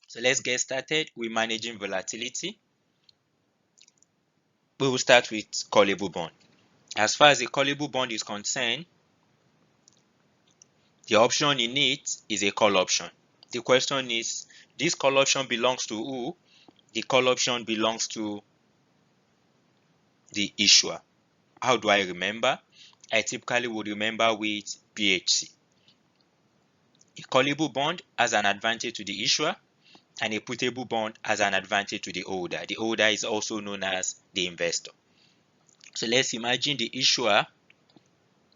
So let's get started with managing volatility. We will start with callable bond. As far as a callable bond is concerned, the option in it is a call option. The question is, this call option belongs to who? The call option belongs to the issuer. How do I remember? I typically would remember with PHC. A callable bond has an advantage to the issuer, and a puttable bond has an advantage to the holder. The holder is also known as the investor. So let's imagine the issuer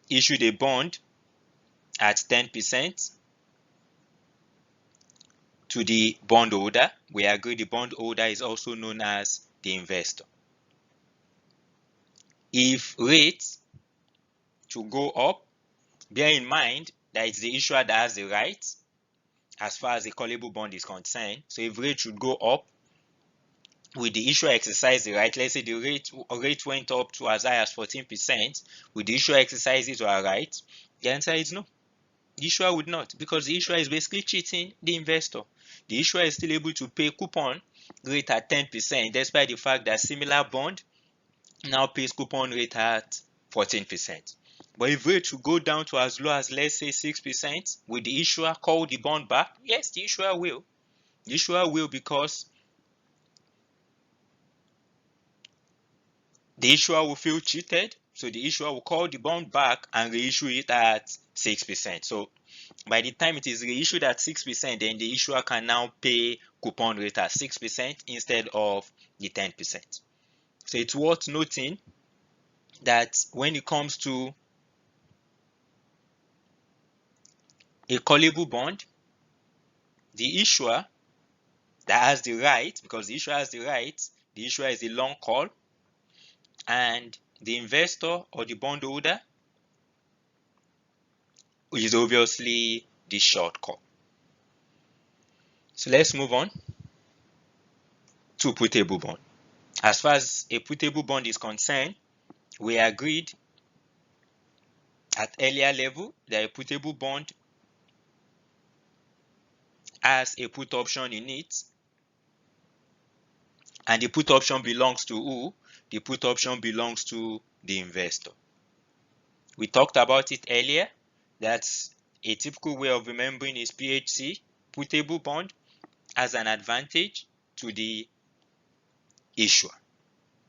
issued a bond at 10% to the bondholder. We agree the bondholder is also known as the investor. If rates to go up, bear in mind that it's the issuer that has the right as far as the callable bond is concerned. So if rate should go up, will the issuer exercise the right? Let's say the rate went up to as high as 14%. Will the issuer exercise it or right? The answer is no. The issuer would not, because the issuer is basically cheating the investor. The issuer is still able to pay coupon rate at 10%, despite the fact that similar bond now pays coupon rate at 14%. But if rate should go down to as low as, let's say, 6%, will the issuer call the bond back? Yes, the issuer will. The issuer will, because the issuer will feel cheated. So the issuer will call the bond back and reissue it at 6%. So by the time it is reissued at 6%, then the issuer can now pay coupon rate at 6% instead of the 10%. So it's worth noting that when it comes to a callable bond, the issuer that has the right, because the issuer has the right, the issuer is a long call, and the investor or the bondholder is obviously the short call. So let's move on to puttable bond. As far as a puttable bond is concerned, we agreed at earlier level that a puttable bond has a put option in it, and the put option belongs to who? The put option belongs to the investor. We talked about it earlier. That's a typical way of remembering is PHC. Puttable bond has an advantage to the issuer.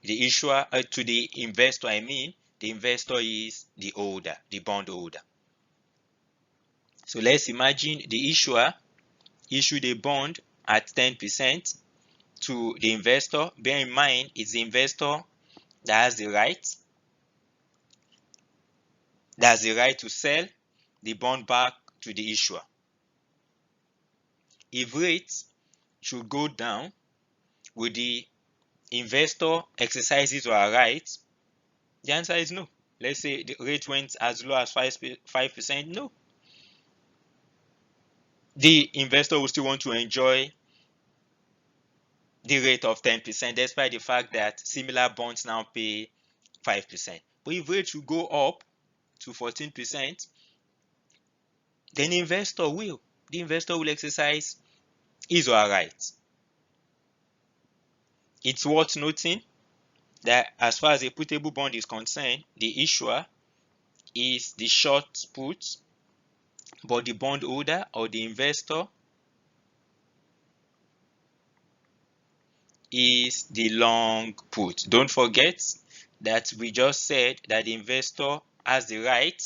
The issuer, to the investor, the investor is the holder, the bond holder. So let's imagine the issuer issued a bond at 10% to the investor. Bear in mind, it's the investor that has the right. That's the right to sell the bond back to the issuer. If rates should go down, will the investor exercise his or her right? The answer is no. Let's say the rate went as low as 5%. No. The investor will still want to enjoy the rate of 10%, despite the fact that similar bonds now pay 5%. But if rates will go up to 14%, then the investor will exercise his or her right. It's worth noting that as far as a puttable bond is concerned, the issuer is the short put, but the bondholder or the investor is the long put. Don't forget that we just said that the investor has the right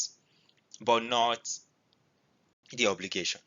but not the obligation.